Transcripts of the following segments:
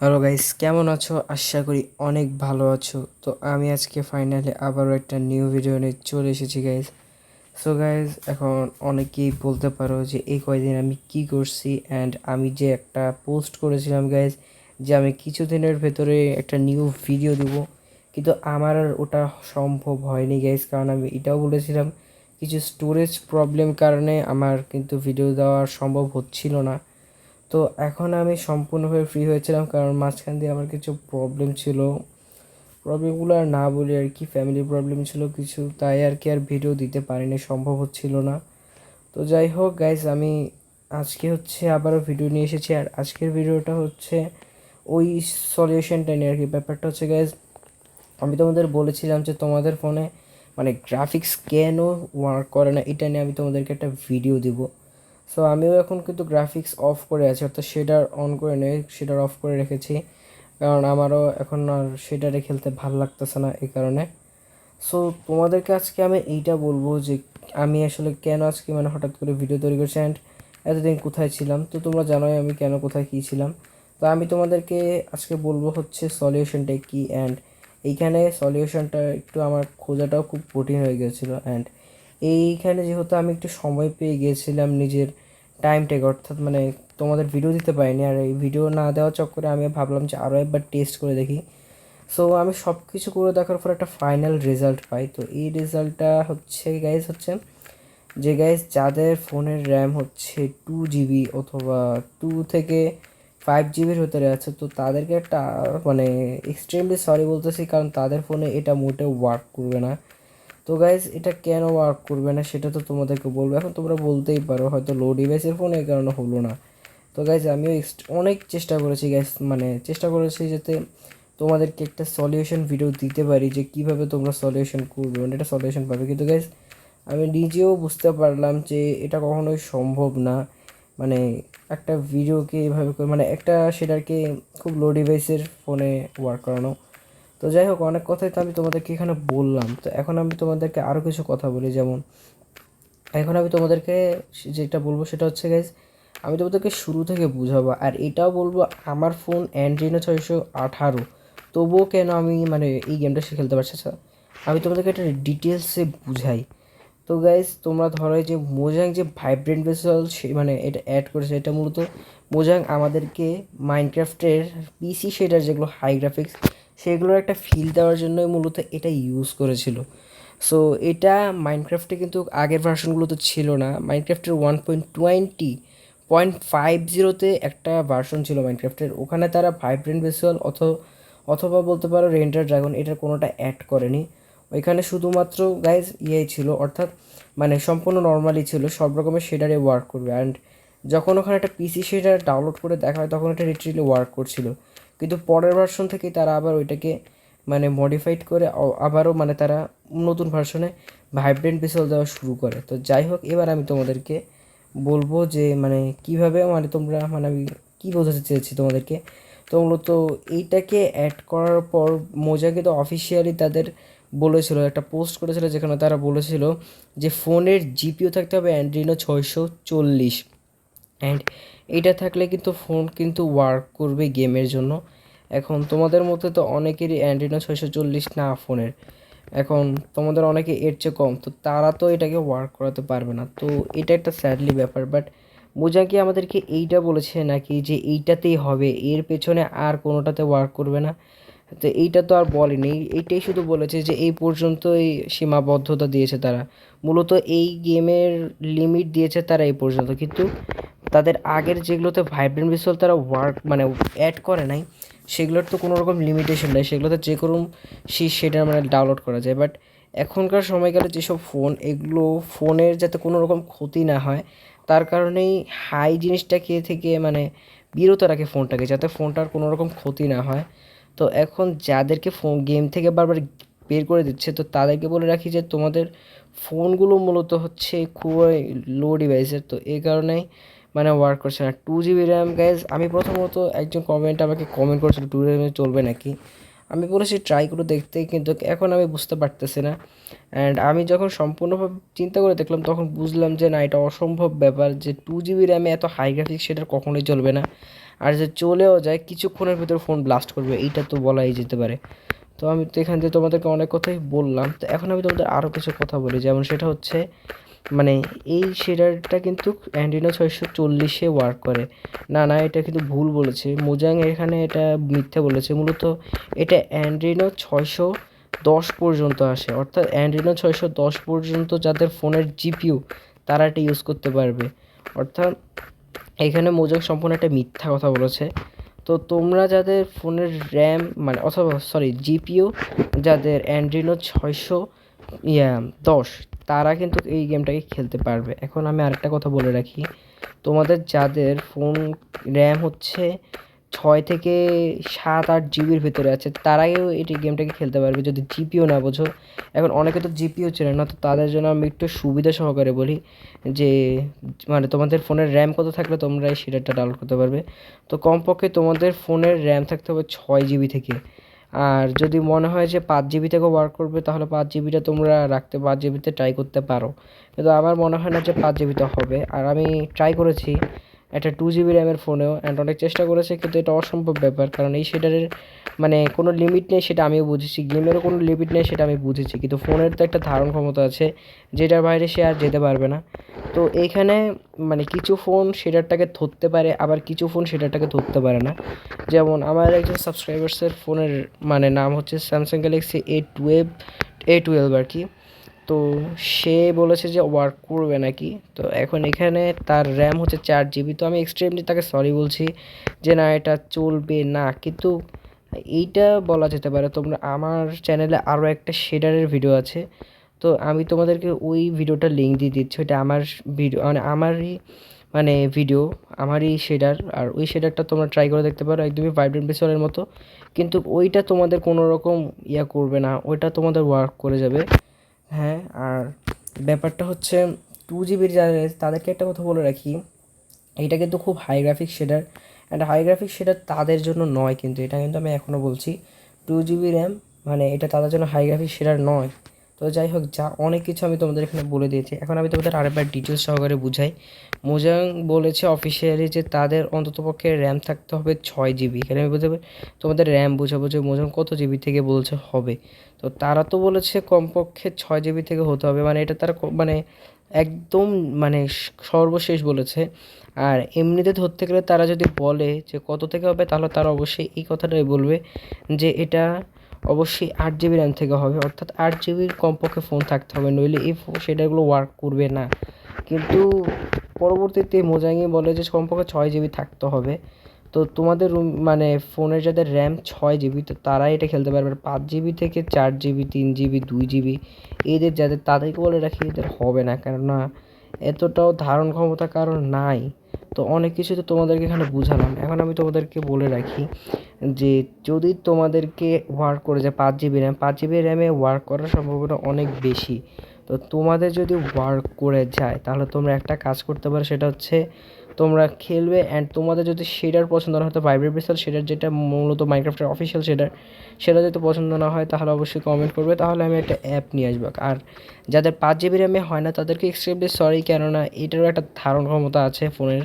Hello guys, কেমন আছো? আশা করি অনেক ভালো আছো। তো আমি আজকে ফাইনালি আবারও একটা নিউ ভিডিও নিয়ে চলে এসেছি গাইস। সো গাইস, এখন অনেকেই বলতে পারো যে এই কয়দিন আমি কি করছি অ্যান্ড আমি যে একটা পোস্ট করেছিলাম গাইস, যে আমি কিছুদিনের ভেতরে একটা নিউ ভিডিও দেবো, কিন্তু আমার আর ওটা সম্ভব হয়নি গাইস। কারণ আমি এটাও বলেছিলাম কিছু স্টোরেজ প্রবলেম কারণে আমার কিন্তু ভিডিও দেওয়া সম্ভব হচ্ছিল না। তো এখন আমি সম্পূর্ণভাবে ফ্রি হয়েছিলাম, কারণ মাঝখান দিয়ে আমার কিছু প্রবলেম ছিল। প্রবলেমগুলো আর না বলি আর কি, ফ্যামিলি প্রবলেম ছিল কিছু, তাই আর কি আর ভিডিও দিতে পারিনি, সম্ভব হচ্ছিল না। তো যাই হোক গাইজ, আমি আজকে আবারও ভিডিও নিয়ে এসেছি। আর আজকের ভিডিওটা ওই সলিউশনটা নিয়ে আর কি। ব্যাপারটা গাইজ, আমি তোমাদের বলেছিলাম যে তোমাদের ফোনে গ্রাফিক্স কেন ওয়ার্ক করে না, এটা নিয়ে আমি তোমাদেরকে একটা ভিডিও দিব। সো আমিও এখন কিন্তু গ্রাফিক্স অফ করে আছি, অর্থাৎ শেডার অন করে নেই, শেডার অফ করে রেখেছি, কারণ আমারও এখন আর শেডারে খেলতে ভাল লাগতেছে না এই কারণে। সো তোমাদেরকে আজকে আমি এইটা বলবো যে আমি আসলে কেন আজকে হঠাৎ করে ভিডিও তৈরি করছি অ্যান্ড এতদিন কোথায় ছিলাম। তো তোমরা জানোই আমি কেন কোথায় কী ছিলাম। তো আমি তোমাদেরকে আজকে বলবো সলিউশনটা কী। অ্যান্ড এইখানে সলিউশনটা একটু আমার খোঁজাটাও খুব কঠিন হয়ে গিয়েছিলো। অ্যান্ড এইখানে যেহেতু আমি একটু সময় পেয়ে গিয়েছিলাম নিজের টাইমটাকে, অর্থাৎ তোমাদের ভিডিও দিতে পারিনি, আর এই ভিডিও না দেওয়ার চক্করে আমি ভাবলাম যে আরও একবার টেস্ট করে দেখি। সো আমি সব কিছু করে দেখার পর একটা ফাইনাল রেজাল্ট পাই। তো এই রেজাল্টটা যে গাইজ যাদের ফোনের র্যাম 2 GB অথবা 2 থেকে 5 GBর ভিতরে আছে, তো তাদেরকে একটা এক্সট্রিমলি সরি বলতেছি, কারণ তাদের ফোনে এটা মোটেও ওয়ার্ক করবে না। তো গাইজ, এটা কেন ওয়ার্ক করবে না সেটা তো তোমাদেরকে বলবো। এখন তোমরা বলতেই পারো হয়তো লো ডিভাইসের ফোন এই কারণে হলো না। তো গাইজ, আমিও অনেক চেষ্টা করেছি গাইজ, চেষ্টা করেছি যাতে তোমাদেরকে একটা সলিউশন ভিডিও দিতে পারি যে কীভাবে তোমরা সলিউশন করবে, এটা সলিউশন পাবে। কিন্তু গাইজ, আমি নিজেও বুঝতে পারলাম যে এটা কখনোই সম্ভব না। মানে একটা ভিডিওকে এইভাবে করে একটা সেটাকে খুব লো ডিভাইসের ফোনে ওয়ার্ক করানো। তো যাই হোক, অনেক কথাই তো আমি তোমাদেরকে এখানে বললাম। তো এখন আমি তোমাদেরকে আরও কিছু কথা বলি। যেমন এখন আমি তোমাদেরকে যেটা বলবো সেটা গাইজ, আমি তোমাদেরকে শুরু থেকে বুঝাবো। আর এটাও বলবো আমার ফোন অ্যান্ড্রয়েড 618, তবুও কেন আমি এই গেমটা সে খেলতে পারছি। আচ্ছা, আমি তোমাদেরকে একটা ডিটেলসে বুঝাই। তো গাইজ, তোমরা ধরো যে মোজাং যে ভাইব্রেন্ট ভেসেল সে এটা অ্যাড করেছে, এটা মূলত মোজাং আমাদেরকে মাইনক্রাফটের পিসি শেডার যেগুলো হাই গ্রাফিক্স, সেগুলোর একটা ফিল দেওয়ার জন্যই মূলত এটা ইউজ করেছিল। সো এটা মাইনক্রাফটে কিন্তু আগের ভার্সনগুলোতে ছিল না। মাইনক্রাফটের 1.20.50তে একটা ভার্সন ছিল মাইনক্রাফটের, ওখানে তারা ভাইব্রেন্ট ভিজুয়াল অথবা বলতে পারো রেন্ডার ড্রাগন, এটার কোনোটা অ্যাড করেনি। ওইখানে শুধুমাত্র গাইজ ছিল, অর্থাৎ সম্পূর্ণ নর্মালি ছিল, সব রকমের শেডারে ওয়ার্ক করবে। অ্যান্ড যখন ওখানে একটা পিসি শেডার ডাউনলোড করে দেখা হয় তখন এটা লিটারেলি ওয়ার্ক করছিল। কিন্তু পরের ভার্সন থেকে তারা আবার ওইটাকে মডিফাইড করে আবারও তারা নতুন ভার্সনে ভাইব্রেন্ট ভিজুয়াল দেওয়া শুরু করে। তো যাই হোক, এবার আমি তোমাদেরকে বলবো যে কীভাবে তোমরা আমি কী বোঝাতে চেয়েছি তোমাদেরকে। তো মূলত এইটাকে অ্যাড করার পর মোজাকে তো অফিসিয়ালি তাদের বলেছিল, একটা পোস্ট করেছিল যেখানে তারা বলেছিল যে ফোনের জিপিও থাকতে হবে অ্যান্ড্রিনো 640। অ্যান্ড এইটা থাকলে কিন্তু ফোন কিন্তু ওয়ার্ক করবে গেমের জন্য। এখন তোমাদের মধ্যে তো অনেকেরই অ্যান্ড্রিনো 640 না ফোনের, এখন তোমাদের অনেকে এর চেয়ে কম, তো তারা তো এটাকে ওয়ার্ক করাতে পারবে না। তো এটা একটা স্যাডলি ব্যাপার। বাট মোজাকি আমাদেরকে এইটা বলেছে নাকি যে এইটাতেই হবে, এর পেছনে আর কোনোটাতে ওয়ার্ক করবে না? তো এইটা তো আর বলেনি, এইটাই শুধু বলেছে যে এই পর্যন্তই সীমাবদ্ধতা দিয়েছে তারা। মূলত এই গেমের লিমিট দিয়েছে তারা এই পর্যন্ত, কিন্তু তাদের আগের যেগুলোতে ভাইব্রেন্ট ভিজুয়াল তারা ওয়ার্ক অ্যাড করে নাই, সেগুলোর তো কোনো রকম লিমিটেশন নেই, সেগুলোতে যে কোনো সেটা ডাউনলোড করা যায়। বাট এখনকার সময়কালে যেসব ফোন, এগুলো ফোনের যাতে কোনো রকম ক্ষতি না হয় তার কারণেই হাই জিনিসটাকে থেকে বিরত রাখে ফোনটাকে, যাতে ফোনটার কোনো রকম ক্ষতি না হয়। তো এখন যাদেরকে ফোন গেম থেকে বারবার বের করে দিচ্ছে, তো তাদেরকে বলে রাখি যে তোমাদের ফোনগুলো মূলত খুবই লো ডিভাইসের, তো এই কারণেই ওয়ার্ক করছে না। 2 GB র্যাম গাইজ, আমি প্রথমত একজন আমাকে কমেন্ট করেছিল 2 GB চলবে নাকি, আমি বলেছি ট্রাই করে দেখতে, কিন্তু এখন আমি বুঝতে পারতেছি না। অ্যান্ড আমি যখন সম্পূর্ণভাবে চিন্তা করে দেখলাম তখন বুঝলাম যে না, এটা অসম্ভব ব্যাপার যে 2 GB র্যামে এত হাই গ্রাফিক্স সেটার কখনোই চলবে না। আর যে চলেও যায় কিছুক্ষণের ভিতর ফোন ব্লাস্ট করবে, এইটা তো বলাই যেতে পারে। তো আমি তো এখান থেকে তোমাদেরকে অনেক কথাই বললাম, তো এখন আমি তোমাদের আরও কিছু কথা বলি, যেমন সেটা হচ্ছে মানে এই শেডারটা কিন্তু অ্যান্ড্রিনো 640-এ ওয়ার্ক করে না। না, এটা কিন্তু ভুল বলেছে মোজাং, এখানে এটা মিথ্যে বলেছে। মূলত এটা অ্যান্ড্রিনো 610 পর্যন্ত আসে, অর্থাৎ অ্যান্ড্রিনো 610 পর্যন্ত যাদের ফোনের জিপিইউ তারা এটা ইউজ করতে পারবে। অর্থাৎ এখানে মোজাং সম্পূর্ণ একটা মিথ্যা কথা বলেছে। তো তোমরা যাদের ফোনের র্যাম মানে অথবা সরি জিপিইউ যাদের অ্যান্ড্রিনো 610 তারা কিন্তু এই গেমটাকে খেলতে পারবে। এখন আমি আরেকটা কথা বলে রাখি, তোমাদের যাদের ফোন র্যাম হচ্ছে 6 থেকে 7-8 জিবির ভিতরে আছে তারাও এটি গেমটাকে খেলতে পারবে যদি জিপিও না বোঝো। এখন অনেকে তো জিপিও চেনে না, তো তাদের জন্য আমি একটু সুবিধা সহকারে বলি যে মানে তোমাদের ফোনের র্যাম কত থাকলে তোমরা এই শেডারটা ডাউনলোড করতে পারবে। তো কমপক্ষে তোমাদের ফোনের র্যাম থাকতে হবে 6 জিবি থেকে। আর যদি মনে হয় যে 5 জিবি থেকেও ওয়ার্ক করবে তাহলে 5 জিবিটা তোমরা রাখতে 5 জিবিতে ট্রাই করতে পারো, কিন্তু আমার মনে হয় না যে 5 জিবিতে হবে। আর আমি ট্রাই করেছি একটা 2 জিবি র্যামের ফোনেও, অ্যান্ড অনেক চেষ্টা করেছে, কিন্তু এটা অসম্ভব ব্যাপার, কারণ এই শেডারের মানে কোনো লিমিট নেই সেটা আমিও বুঝেছি, গেমেরও কোনো লিমিট নেই সেটা আমি বুঝেছি, কিন্তু ফোনের তো একটা ধারণ ক্ষমতা আছে যেটার বাইরে সে আর যেতে পারবে না। তো এইখানে মানে কিছু ফোন শেডারটাকে ধরতে পারে, আবার কিছু ফোন শেডারটাকে ধরতে পারে না। যেমন আমার একজন সাবস্ক্রাইবার্সের ফোনের মানে নাম হচ্ছে স্যামসাং গ্যালাক্সি A12 আর কি। তো সে বলেছে যে ওয়ার্ক করবে নাকি। তো এখন এখানে তার র্যাম হচ্ছে 4 জিবি। তো আমি এক্সট্রিমলি তাকে সরি বলছি যে না এটা চলবে না, কিন্তু এইটা বলা যেতে পারে। তোমরা আমার চ্যানেলে আরও একটা শেডারের ভিডিও আছে, তো আমি তোমাদেরকে ওই ভিডিওটার লিঙ্ক দিয়ে দিচ্ছি। ওইটা আমার ভিডিও মানে আমারই মানে ভিডিও আমারই শেডার, আর ওই শেডারটা তোমরা ট্রাই করে দেখতে পারো, একদমই ভাইব্রেন্ট ভিজুয়ালের মতো, কিন্তু ওইটা তোমাদের কোনো রকম ইয়া করবে না, ওইটা তোমাদের ওয়ার্ক করে যাবে। হ্যাঁ, আর ব্যাপারটা হচ্ছে 2 জিবির যারা তাদেরকে একটা কথা বলে রাখি, এটা কিন্তু খুব high graphic shader, and high graphic shader তাদের জন্য নয়, কিন্তু এটা কিন্তু আমি এখনও বলছি 2 জিবি র্যাম মানে এটা তাদের জন্য হাই গ্রাফিক শেডার নয়। তো যাই হোক, যা অনেক কিছু আমি তোমাদের এখানে বলে দিয়েছি, এখন আমি তোমাদের আরেকবার ডিটেলস সহকারে বুঝাই। মোজাং বলেছে অফিসিয়ালি যে তাদের অন্ততপক্ষে র্যাম থাকতে হবে 6 জিবি। এখানে আমি বুঝতে পারি তোমাদের র্যাম বোঝাবো যে মোজাং কত জিবি থেকে বলছে হবে। তো তারা তো বলেছে কমপক্ষে 6 জিবি থেকে হতে হবে, মানে এটা তারা মানে একদম মানে সর্বশেষ বলেছে। আর এমনিতে ধরতে গেলে তারা যদি বলে যে কত থেকে হবে তাহলে তারা অবশ্যই এই কথাটাই বলবে যে এটা অবশ্যই 8 জিবি র্যাম থেকে হবে, অর্থাৎ 8 জিবির কমপক্ষে ফোন থাকতে হবে, নইলে এই সেটাগুলো ওয়ার্ক করবে না। কিন্তু পরবর্তীতে মোজাঙ্গি বলে যে কমপক্ষে 6 জিবি থাকতে হবে। তো তোমাদের মানে ফোনের যাদের র্যাম 6 জিবি তো তারাই এটা খেলতে পারবে। 5 জিবি থেকে 4 জিবি 3 জিবি 2 জিবি এদের যাদের তাদেরকে বলে রাখি এদের হবে না, কেননা এতটাও ধারণ ক্ষমতা কারণ নাই। তো অনেক কিছু তো তোমাদেরকে এখানে বুঝালাম, এখন আমি তোমাদেরকে বলে রাখি যে যদি তোমাদেরকে ওয়ার্ক করে যায় 5 জিবি র্যামে ওয়ার্ক করার সম্ভাবনা অনেক বেশি। তো তোমাদের যদি ওয়ার্ক করে যায় তাহলে তোমরা একটা কাজ করতে পারো, সেটা হচ্ছে তোমরা খেলবে, অ্যান্ড তোমাদের যদি শেডার পছন্দ না হয়, তো ভাইব্রেট বেসাল শেডার যেটা মূলত মাইনক্রাফটের অফিসিয়াল শেডার, সেটা যদি পছন্দ না হয় তাহলে অবশ্যই কমেন্ট করবে, তাহলে আমি একটা অ্যাপ নিয়ে আসবো। আর যাদের 5 জিবি র্যামে হয় না তাদেরকে এক্সট্রিমলি সরি, কেননা এটারও একটা ধারণ ক্ষমতা আছে ফোনের।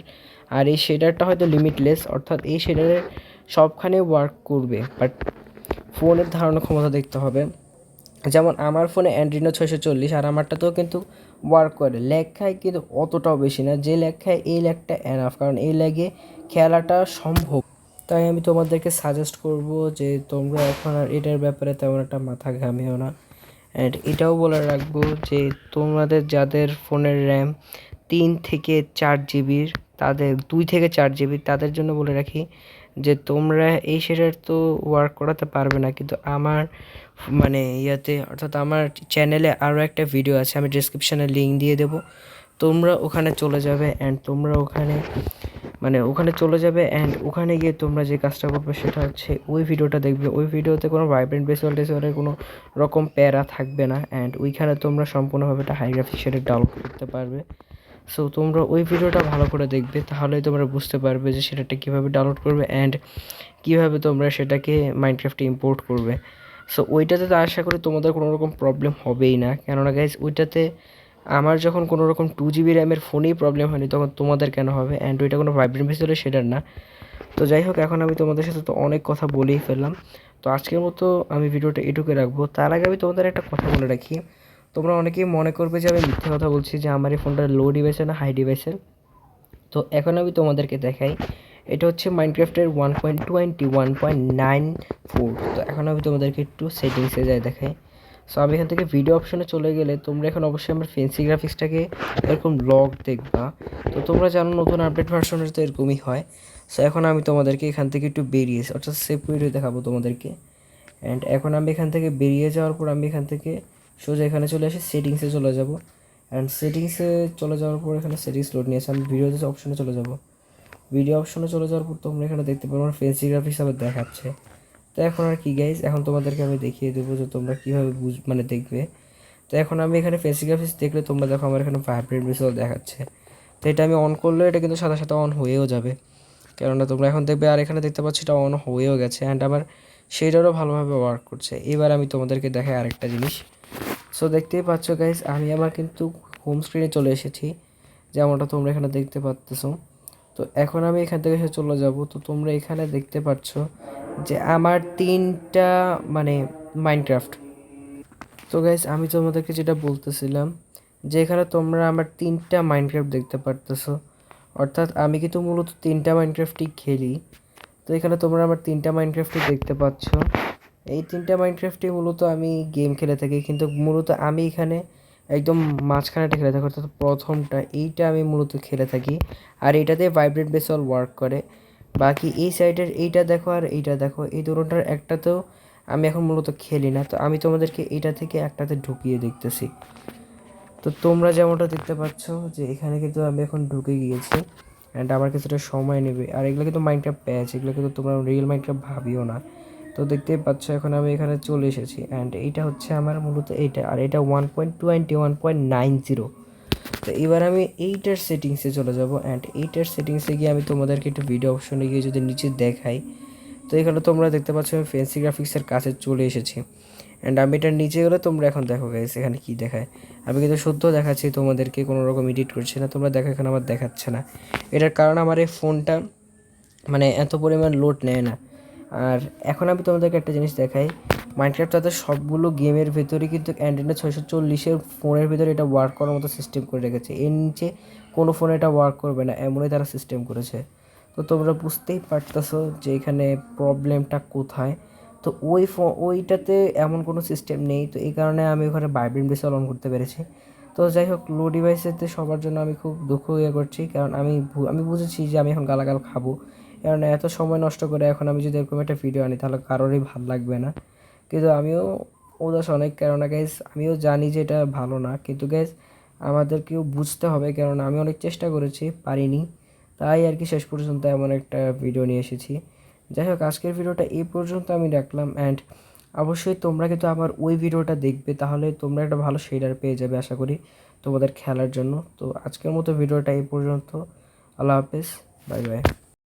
আর এই শেডারটা হয়তো লিমিটলেস, অর্থাৎ এই শেডারের সবখানে ওয়ার্ক করবে, বাট ফোনের ধারণের ক্ষমতা দেখতে হবে। যেমন আমার ফোনে অ্যান্ড্রয়েড 640 আর আমারটাতেও কিন্তু ওয়ার্ক করে, ল্যাগ খায় কিন্তু অতটাও বেশি না, যে ল্যাগ খায় এই ল্যাগটা এনাফ, কারণ এই ল্যাগে খেলাটা সম্ভব। তাই আমি তোমাদেরকে সাজেস্ট করব যে তোমরা এখন আর এটার ব্যাপারে তেমন একটা মাথা ঘামিও না। অ্যান্ড এটাও বলে রাখবো যে তোমাদের যাদের ফোনের র্যাম 3 থেকে 4 জিবির, তাদের 2 থেকে 4 জিবি তাদের জন্য বলে রাখি যে তোমরা এই শেডার তো ওয়ার্ক করাতে পারবে না, কিন্তু আমার মানে ইয়াতে অর্থাৎ আমার চ্যানেলে আরও একটা ভিডিও আছে, আমি ডিসক্রিপশানে লিঙ্ক দিয়ে দেবো, তোমরা ওখানে চলে যাবে, অ্যান্ড তোমরা ওখানে চলে যাবে, অ্যান্ড ওখানে গিয়ে তোমরা যে কাজটা করবে সেটা হচ্ছে ওই ভিডিওটা দেখবে। ওই ভিডিওতে কোনো ভাইব্রেন্ট ভিজুয়ালের কোনো রকম প্যারা থাকবে না, অ্যান্ড ওইখানে তোমরা সম্পূর্ণভাবে একটা হাই গ্রাফিক শেডে ডাউনলোড করতে পারবে। সো তোমরা ওই ভিডিওটা ভালো করে দেখবে, তাহলেই তোমরা বুঝতে পারবে যে সেটাটা কীভাবে ডাউনলোড করবে অ্যান্ড কীভাবে তোমরা সেটাকে মাইনক্রাফটে ইম্পোর্ট করবে। সো ওইটাতে তো আশা করি তোমাদের কোনো রকম প্রবলেম হবেই না, কেননা গাইজ ওইটাতে আমার যখন কোনো রকম 2 GB র্যামের ফোনেই প্রবলেম হয়নি তখন তোমাদের কেন হবে? অ্যান্ড ওইটা কোনো ভাইব্রেন্ট বেস হলে সেটার না। তো যাই হোক, এখন আমি তোমাদের সাথে তো অনেক কথা বলেই ফেললাম। তো আজকের মতো আমি ভিডিওটা এটুকুই রাখবো। তার আগে আমি তোমাদের একটা কথা বলে রাখি, তোমরা অনেকেই মনে করবে যে আমি মিথ্যে কথা বলছি যে আমার এই ফোনটা লো ডিভাইসে না হাই ডিভাইসের। তো এখন আমি তোমাদেরকে দেখাই, এটা হচ্ছে মাইনক্রাফটের 1.20 1.9 4। তো এখন আমি তোমাদেরকে একটু সেটিংসে যাই দেখাই। সো আমি এখান থেকে ভিডিও অপশনে চলে গেলে তোমরা এখন অবশ্যই আমার ফেন্সি গ্রাফিক্সটাকে এরকম লগ দেখবা। তো তোমরা জানো নতুন আপডেট ভার্সনের তো এরকমই হয়। সো এখন আমি তোমাদেরকে এখান থেকে একটু বেরিয়ে অর্থাৎ সেভ করে দেখাবো তোমাদেরকে। অ্যান্ড এখন আমি এখান থেকে বেরিয়ে যাওয়ার পর আমি এখান থেকে সোজা এখানে চলে আসি, সেটিংসে চলে যাব। অ্যান্ড সেটিংসে চলে যাওয়ার পর এখানে সেটিংস লোড নিয়েছে, আমি ভিডিওতে অপশনে চলে যাব। ভিডিও অপশনে চলে যাওয়ার পর তোমরা এখানে দেখতে পারো আমার ফেন্সি গ্রাফিক্স আবার দেখাচ্ছে। তো এখন আর কি গাইজ, এখন তোমাদেরকে আমি দেখিয়ে দেবো যে তোমরা কীভাবে মানে দেখবে। তো এখন আমি এখানে ফেন্সি গ্রাফিক্স দেখলে তোমরা দেখো আমার এখানে ভাইব্রেন্ট ভিজুয়াল দেখাচ্ছে। তো এটা আমি অন করলে এটা কিন্তু সাথে সাথে অন হয়েও যাবে, কেননা তোমরা এখন দেখবে আর এখানে দেখতে পাচ্ছ এটা অন হয়েও গেছে। অ্যান্ড আমার সেইটারও ভালোভাবে ওয়ার্ক করছে। এবার আমি তোমাদেরকে দেখাই আরেকটা জিনিস। সো দেখতেই পাচ্ছ গাইজ, আমি আমার কিন্তু হোম স্ক্রিনে চলে এসেছি, যেমনটা তোমরা এখানে দেখতে পাচ্তেছো। তো এখন আমি এখান থেকে চলে যাব। তো তোমরা এখানে দেখতে পাচ্ছ যে আমার 3টা মানে মাইনক্রাফট। তো গাইজ আমি তোমাদেরকে যেটা বলতেছিলাম যে এখানে তোমরা আমার 3টা মাইনক্রাফট দেখতে পারতেছো, অর্থাৎ আমি কিন্তু মূলত 3টা মাইনক্রাফটই খেলি। তো এখানে তোমরা আমার 3টা মাইনক্রাফটই দেখতে পাচ্ছ। এই 3টা মাইনক্রাফটই মূলত আমি গেম খেলে থাকি, কিন্তু মূলত আমি এখানে একদম মাঝখানেটা খেলে থাকি, অর্থাৎ প্রথমটা এইটা আমি মূলত খেলে থাকি। আর এইটাতে ভাইব্রেন্ট বেসল ওয়ার্ক করে। বাকি এই সাইডের এইটা দেখো আর এইটা দেখো, এই দুটোটার একটাতেও আমি এখন মূলত খেলি না। তো আমি তোমাদেরকে এইটা থেকে একটাতে ঢুকিয়ে দেখতেছি। তো তোমরা যেমনটা দেখতে পাচ্ছ যে এখানে কিন্তু আমি এখন ঢুকে গিয়েছি। অ্যান্ড আমার কিছুটা সময় নেবে। আর এগুলো কিন্তু মাইনক্রাফট প্যাচ, এগুলো কিন্তু তোমরা রিয়েল মাইনক্রাফট ভাবিও না। তো দেখতেই পাচ্ছ এখন আমি এখানে চলে এসেছি। অ্যান্ড এইটা হচ্ছে আমার মূলত এইটা, আর এটা 1.21 1.90। তো এবার আমি এইটার সেটিংসে চলে যাব। অ্যান্ড এইটার সেটিংসে গিয়ে আমি তোমাদেরকে একটু ভিডিও অপশনে গিয়ে যদি নিচে দেখাই, তো এখানে তোমরা দেখতে পাচ্ছ আমি ফেন্সি গ্রাফিক্সের কাছে চলে এসেছি। অ্যান্ড আমি এটার নিচে গেলে তোমরা এখন দেখো গাইস এখানে কী দেখায়। আমি কিন্তু শুদ্ধ দেখাচ্ছি তোমাদেরকে, কোনো রকম এডিট করছি না। তোমরা দেখো এখানে আমার দেখাচ্ছে না। এটার কারণ আমার এই ফোনটা মানে এত পরিমাণ লোড নেয় না। আর এখন আমি তোমাদেরকে একটা জিনিস দেখাই, মাইনক্রাফট তাদের সবগুলো গেমের ভেতরে কিন্তু অ্যান্ড্রয়েড 640-এর ফোনের ভিতরে এটা ওয়ার্ক করার মতো সিস্টেম করে রেখেছে। এর নিচে কোনো ফোনে এটা ওয়ার্ক করবে না, এমনই তারা সিস্টেম করেছে। তো তোমরা বুঝতেই পারতেছো যে এখানে প্রবলেমটা কোথায়। তো ওইটাতে এমন কোনো সিস্টেম নেই, তো এই কারণে আমি ওখানে ভাইব্রেন্ট বেসিক্যালি অন করতে পেরেছি। তো যাই হোক, লো ডিভাইসেতে সবার জন্য আমি খুব দুঃখ করছি, কারণ আমি বুঝেছি যে আমি এখন গালাগাল খাবো, কারণ এত সময় নষ্ট করে এখন আমি যদি এরকম একটা ভিডিও আনি তাহলে কারোরই ভালো লাগবে না। কিন্তু আমিও উদাস অনেক, কেননা গাইজ আমিও জানি যে এটা ভালো না, কিন্তু গাইজ আমাদেরকেও বুঝতে হবে, কারণ আমি অনেক চেষ্টা করেছি পারিনি। তাই আর কি শেষ পর্যন্ত এমন একটা ভিডিও নিয়ে এসেছি। যাই হোক, আজকের ভিডিওটা এই পর্যন্ত আমি রাখলাম। অ্যান্ড অবশ্যই তোমরা কিন্তু আমার ওই ভিডিওটা দেখবে, তাহলে তোমরা একটা ভালো শেডার পেয়ে যাবে আশা করি তোমাদের খেলার জন্য। তো আজকের মতো ভিডিওটা এই পর্যন্ত। আল্লাহ হাফেজ, বাই বাই।